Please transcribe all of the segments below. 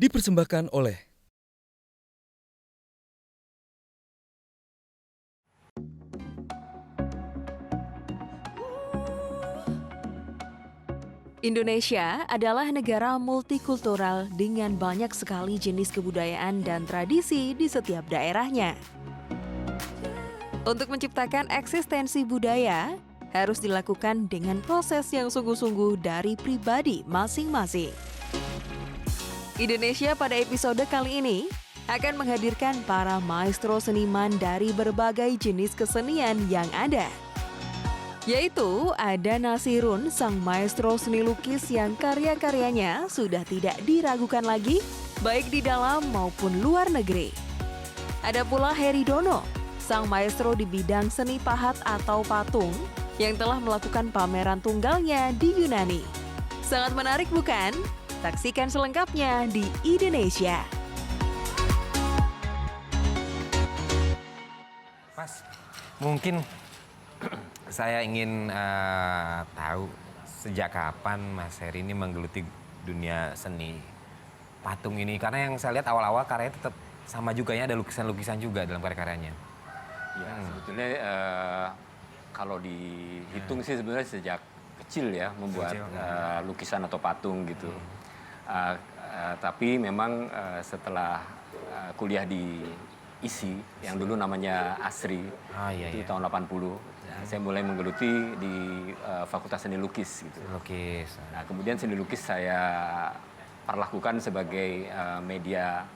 Dipersembahkan oleh Indonesia adalah negara multikultural dengan banyak sekali jenis kebudayaan dan tradisi di setiap daerahnya. Untuk menciptakan eksistensi budaya, harus dilakukan dengan proses yang sungguh-sungguh dari pribadi masing-masing. Indonesia pada episode kali ini akan menghadirkan para maestro seniman dari berbagai jenis kesenian yang ada. Yaitu ada Nasirun, sang maestro seni lukis yang karya-karyanya sudah tidak diragukan lagi, baik di dalam maupun luar negeri. Ada pula Heri Dono, sang maestro di bidang seni pahat atau patung, yang telah melakukan pameran tunggalnya di Yunani. Sangat menarik bukan? Saksikan selengkapnya di Indonesia. Mas, mungkin saya ingin tahu sejak kapan Mas Heri ini menggeluti dunia seni patung ini. Karena yang saya lihat awal-awal karyanya tetap sama juga ya, ada lukisan-lukisan juga dalam karya-karyanya. Ya, sebetulnya kalau dihitung sih sebenarnya sejak kecil ya membuat lukisan atau patung gitu. Tapi memang setelah kuliah di ISI yang dulu namanya ASRI itu tahun 80. Saya mulai menggeluti di Fakultas Seni Lukis gitu. Nah, kemudian seni lukis saya perlakukan sebagai media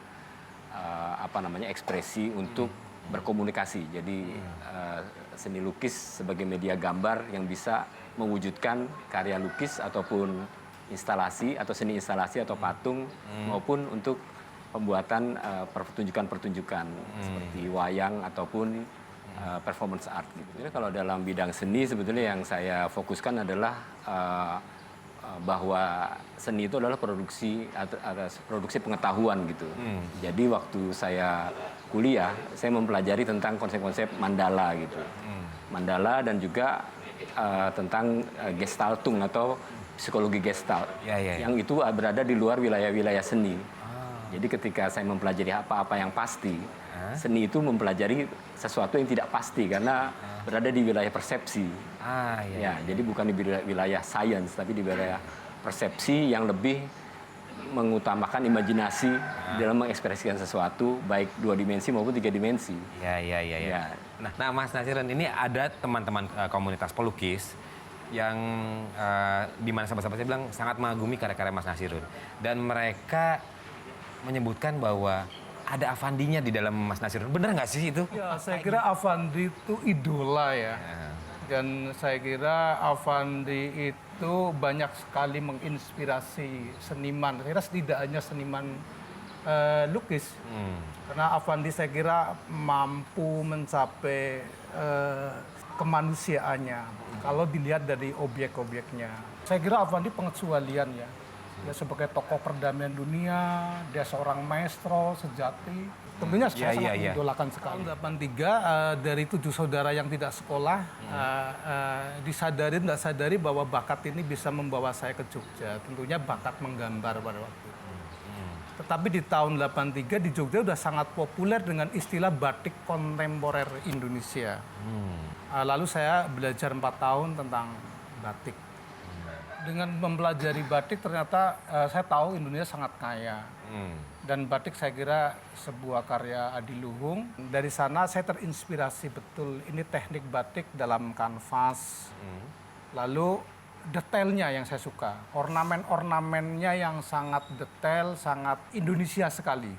ekspresi untuk berkomunikasi. Jadi seni lukis sebagai media gambar yang bisa mewujudkan karya lukis ataupun instalasi atau seni instalasi atau patung maupun untuk pembuatan pertunjukan-pertunjukan seperti wayang ataupun performance art gitu. Jadi kalau dalam bidang seni sebetulnya yang saya fokuskan adalah bahwa seni itu adalah produksi pengetahuan gitu. Jadi waktu saya kuliah, saya mempelajari tentang konsep-konsep mandala gitu. Mandala dan juga tentang gestaltung atau psikologi gestalt. Yang itu berada di luar wilayah-wilayah seni. Jadi ketika saya mempelajari apa-apa yang pasti, seni itu mempelajari sesuatu yang tidak pasti karena berada di wilayah persepsi. Jadi bukan di wilayah sains, tapi di wilayah persepsi yang lebih mengutamakan imajinasi dalam mengekspresikan sesuatu, baik 2 dimensi maupun 3 dimensi. Nah, Mas Nasirun, ini ada teman-teman komunitas pelukis yang di mana sahabat-sahabat saya bilang sangat mengagumi karya-karya Mas Nasirun. Dan mereka menyebutkan bahwa ada Avandinya di dalam Mas Nasirun. Benar nggak sih itu? Ya, saya kira Avandi itu idola ya. Dan saya kira Avandi itu banyak sekali menginspirasi seniman. Saya kira tidak hanya seniman lukis. Karena Avandi saya kira mampu mencapai kemanusiaannya. Kalau dilihat dari objek-objeknya. Saya kira Avandi pengecualian ya. Dia sebagai tokoh perdamaian dunia, dia seorang maestro sejati. Tentunya saya sangat mengidolakan sekali. Tahun 83 dari 7 saudara yang tidak sekolah, disadari tidak sadari bahwa bakat ini bisa membawa saya ke Jogja. Tentunya bakat menggambar pada waktu itu. Tetapi di tahun 83 di Jogja sudah sangat populer dengan istilah batik kontemporer Indonesia. Lalu saya belajar 4 tahun tentang batik. Dengan mempelajari batik ternyata saya tahu Indonesia sangat kaya. Dan batik saya kira sebuah karya adiluhung. Dari sana saya terinspirasi betul ini teknik batik dalam kanvas. Lalu detailnya yang saya suka. Ornamen-ornamennya yang sangat detail, sangat Indonesia sekali.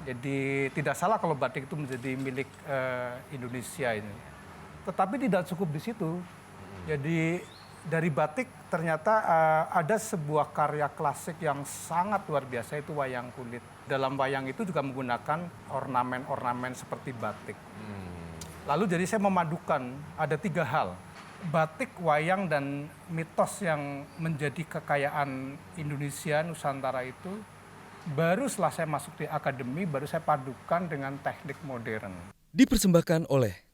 Jadi tidak salah kalau batik itu menjadi milik Indonesia ini. Tetapi tidak cukup di situ. Jadi dari batik ternyata ada sebuah karya klasik yang sangat luar biasa, itu wayang kulit. Dalam wayang itu juga menggunakan ornamen-ornamen seperti batik. Lalu jadi saya memadukan ada 3 hal. Batik, wayang, dan mitos yang menjadi kekayaan Indonesia, Nusantara itu. Baru setelah saya masuk di akademi, baru saya padukan dengan teknik modern. dipersembahkan oleh